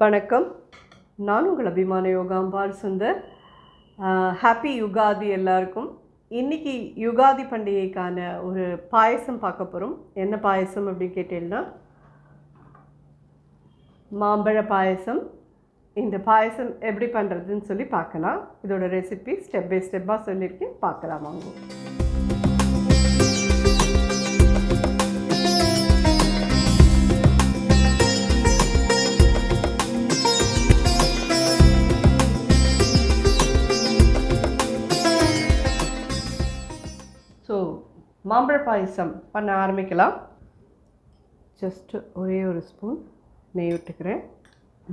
வணக்கம். நான் உங்கள் அபிமான யோகாம்பாள் சுந்தர். ஹாப்பி யுகாதி எல்லாருக்கும். இன்றைக்கி யுகாதி பண்டிகைக்கான ஒரு பாயசம் பார்க்க போகிறோம். என்ன பாயசம் அப்படின்னு கேட்டீங்கன்னா, மாம்பழ பாயசம். இந்த பாயசம் எப்படி பண்ணுறதுன்னு சொல்லி பார்க்கலாம். இதோட ரெசிபி ஸ்டெப் பை ஸ்டெப்பாக சொல்லியிருக்கேன், பார்க்கலாம் வாங்க. ஸோ மாம்பழ பாயசம் பண்ண ஆரம்பிக்கலாம். ஜஸ்ட்டு ஒரே ஒரு ஸ்பூன் நெய் விட்டுக்கிறேன்.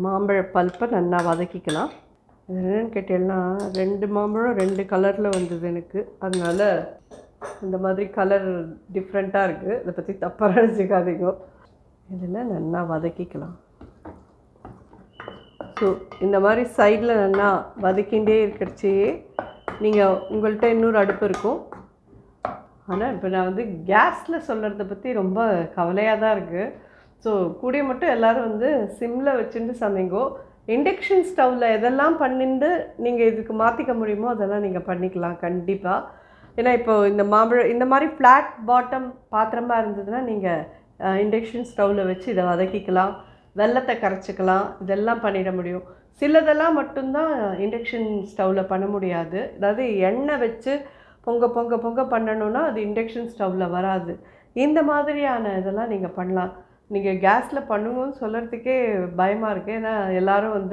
மாம்பழ பல்ப்பை நல்லா வதக்கிக்கலாம். இது என்னென்னு கேட்டீங்கன்னா, 2 மாம்பழம் 2 கலரில் வந்தது எனக்கு. அதனால் இந்த மாதிரி கலர் டிஃப்ரெண்ட்டாக இருக்குது. இதை பற்றி தப்பாக நினச்சிக்காதீங்க. இதில் நல்லா வதக்கிக்கலாம். ஸோ இந்த மாதிரி சைடில் நல்லா வதக்கிண்டே இருக்கிறச்சே நீங்கள் உங்கள்கிட்ட இன்னொரு அடுப்பு இருக்கும். ஆனால் இப்போ நான் வந்து கேஸில் சொல்கிறத பற்றி ரொம்ப கவலையாக தான் இருக்குது. ஸோ கூடிய மட்டும் எல்லோரும் சிம்மில் வச்சுட்டு சமைங்கோ. இண்டக்ஷன் ஸ்டவ்வில் எதெல்லாம் பண்ணிட்டு நீங்கள் இதுக்கு மாற்றிக்க முடியுமோ அதெல்லாம் நீங்கள் பண்ணிக்கலாம் கண்டிப்பாக. ஏன்னா இப்போது இந்த மாம்பழம் இந்த மாதிரி ஃப்ளாட் பாட்டம் பாத்திரமாக இருந்ததுன்னா நீங்கள் இண்டக்ஷன் ஸ்டவ்வில் வச்சு இதை வதக்கிக்கலாம், வெல்லத்தை கரைச்சிக்கலாம், இதெல்லாம் பண்ணிட முடியும். சிலதெல்லாம் மட்டும்தான் இண்டக்ஷன் ஸ்டவ்வில் பண்ண முடியாது. அதாவது எண்ணெய் வச்சு பொங்க பண்ணணுன்னா அது இண்டக்ஷன் ஸ்டவ்வில் வராது. இந்த மாதிரியான இதெல்லாம் நீங்கள் பண்ணலாம். நீங்கள் கேஸில் பண்ணுங்கன்னு சொல்கிறதுக்கே பயமாக இருக்குது. ஏன்னா எல்லோரும்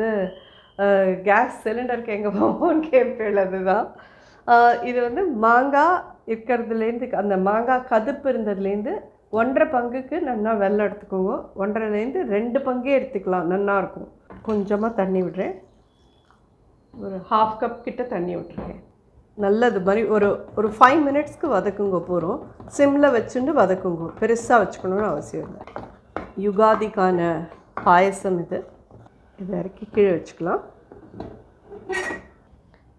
கேஸ் சிலிண்டருக்கு எங்கே போவோன்னு கேட்பேன். அதுதான் இது மாங்காய் இருக்கிறதுலேருந்து, அந்த மாங்காய் கதுப்பு இருந்ததுலேருந்து 1.5 பங்குக்கு நல்லா வெல்லம் எடுத்துக்கோங்க. 1.5லேருந்து 2 பங்கே எடுத்துக்கலாம், நல்லாயிருக்கும். கொஞ்சமாக தண்ணி விடுறேன். ஒரு 1/2 கப் கிட்ட தண்ணி விட்டுருக்கேன். நல்லது மாதிரி ஒரு 5 மினிட்ஸ்க்கு வதக்குங்க போகிறோம். சிம்மில் வச்சுட்டு வதக்குங்க, பெருசாக வச்சுக்கணுன்னு அவசியம் இல்லை. யுகாதிக்கான பாயசம் இது. இதை இறக்கி கீழே வச்சுக்கலாம்.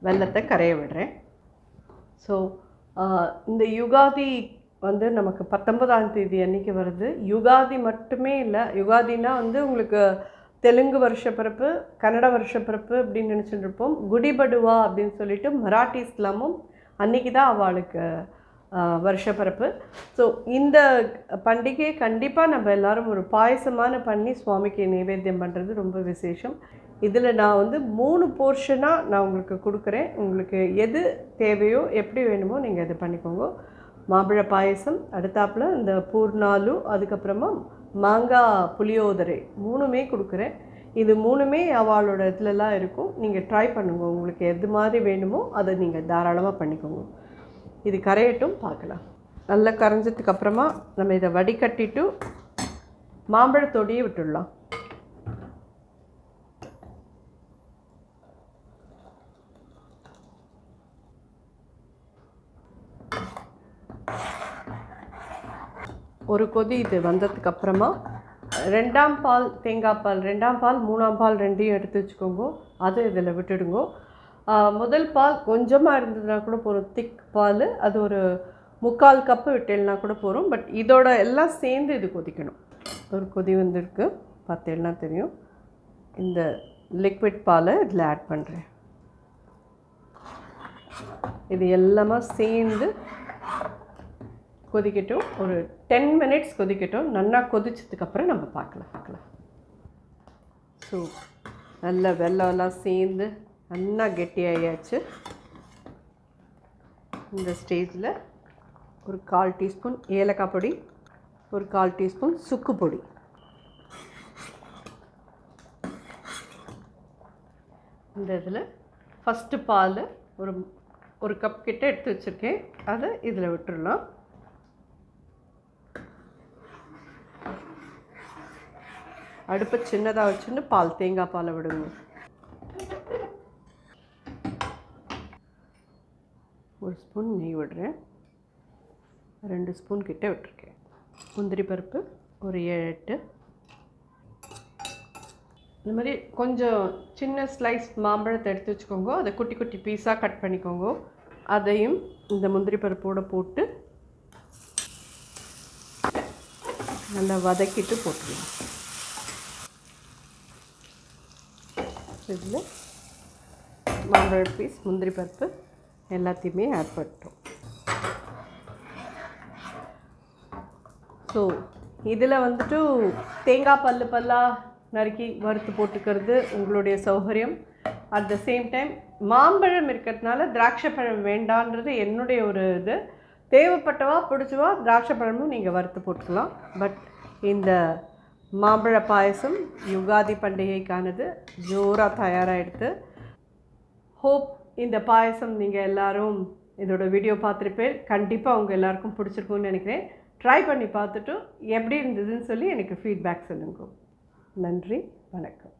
வெல்லத்தை கரைய விடுறேன். ஸோ இந்த யுகாதி நமக்கு 19ஆம் தேதி அன்றைக்கி வருது. யுகாதி மட்டுமே இல்லை, யுகாதினா உங்களுக்கு தெலுங்கு வருஷப்பிறப்பு, கன்னட வருஷப்பிறப்பு அப்படின்னு நினச்சிட்டு இருப்போம். குடிபடுவா அப்படின்னு சொல்லிட்டு மராட்டி இஸ்லாமும் அன்றைக்கி தான் அவளுக்கு வருஷப்பிறப்பு. ஸோ இந்த பண்டிகையை கண்டிப்பாக நம்ம எல்லோரும் ஒரு பாயசமான பண்ணி சுவாமிக்கு நைவேத்தியம் பண்ணுறது ரொம்ப விசேஷம். இதில் நான் 3 போர்ஷனாக நான் உங்களுக்கு கொடுக்குறேன். உங்களுக்கு எது தேவையோ எப்படி வேணுமோ நீங்கள் இது பண்ணிக்கோங்க. மாம்பழ பாயசம், அடுத்தாப்பில் இந்த பூர்ணாலு, அதுக்கப்புறமா மாங்காய் புளியோதரை, 3மே கொடுக்குறேன். இது 3மே அவளோட இதுலலாம் இருக்கும். நீங்கள் ட்ரை பண்ணுங்க. உங்களுக்கு எது மாதிரி வேணுமோ அதை நீங்கள் தாராளமாக பண்ணிக்கோங்க. இது கரையட்டும், பார்க்கலாம். நல்லா கரைஞ்சதுக்கப்புறமா நம்ம இதை வடிகட்டிட்டு மாம்பழத்தோடையே விட்டுடலாம். ஒரு கொதி இது வந்ததுக்கப்புறமா 2ஆம் பால் தேங்காய் பால், 2ஆம் பால் 3ஆம் பால் 2ஐயும் எடுத்து வச்சுக்கோங்க. அதை இதில் விட்டுடுங்க. முதல் பால் கொஞ்சமாக இருந்ததுன்னா கூட போகிறோம், திக் பால். அது ஒரு 3/4 கப்பு விட்டேன்னா கூட போகிறோம். பட் இதோட எல்லாம் சேர்ந்து இது கொதிக்கணும். ஒரு கொதி வந்திருக்கு, பார்த்தேன்னா தெரியும். இந்த லிக்விட் பாலை இதில் ஆட் பண்ணுறேன். இது எல்லாமே சேர்ந்து கொதிக்கட்டும். ஒரு 10 மினிட்ஸ் கொதிக்கட்டும். நல்லா கொதிச்சதுக்கப்புறம் நம்ம பார்க்கலாம். ஸோ நல்ல வெல்லம்லாம் சேர்ந்து நல்லா கெட்டியாயாச்சு. இந்த ஸ்டேஜில் ஒரு 1/4 டீஸ்பூன் ஏலக்காய் பொடி, ஒரு 1/4 டீஸ்பூன் சுக்கு பொடி, இந்த இதில் ஃபஸ்ட்டு பால் ஒரு கப் கிட்ட எடுத்து வச்சுருக்கேன். அதை இதில் விட்டுடலாம். அடுப்பை சின்னதாக வச்சுட்டு தேங்காய் பாலை விடுங்க. ஒரு ஸ்பூன் நெய் விடுறேன். 2 ஸ்பூன் கிட்ட விட்டுருக்கேன். முந்திரி பருப்பு ஒரு 7-8. இந்த மாதிரி கொஞ்சம் சின்ன ஸ்லைஸ் மாம்பழத்தை எடுத்து வச்சுக்கோங்க. அதை குட்டி குட்டி பீஸாக கட் பண்ணிக்கோங்க. அதையும் இந்த முந்திரி பருப்போடு போட்டு நல்லா வதக்கிட்டு போட்டுடலாம். இதில் மாம்பழ பீஸ், முந்திரி பருப்பு எல்லாத்தையுமே ஆட் பண்ணிட்டோம். ஸோ இதில் வந்துட்டு தேங்காய் பல்லாக நறுக்கி வறுத்து போட்டுக்கிறது உங்களுடைய சௌகரியம். அட் த சேம் டைம் மாம்பழம் இருக்கிறதுனால திராட்சை பழம் வேண்டான்றது என்னுடைய ஒரு இது. தேவைப்பட்டவா பிடிச்சவா திராட்சை பழமும் நீங்கள் வறுத்து போட்டுக்கலாம். பட் இந்த மாம்பழ பாயசம் யுகாதி பண்டிகைக்கானது ஜோராக தயாராகிடுது. ஹோப் இந்த பாயசம் நீங்கள் எல்லோரும் இதோட வீடியோ பார்த்துருப்பேன். கண்டிப்பாக அவங்க எல்லாருக்கும் பிடிச்சிருக்குன்னு நினைக்கிறேன். ட்ரை பண்ணி பார்த்துட்டு எப்படி இருந்ததுன்னு சொல்லி எனக்கு ஃபீட்பேக் சொல்லுங்க. நன்றி, வணக்கம்.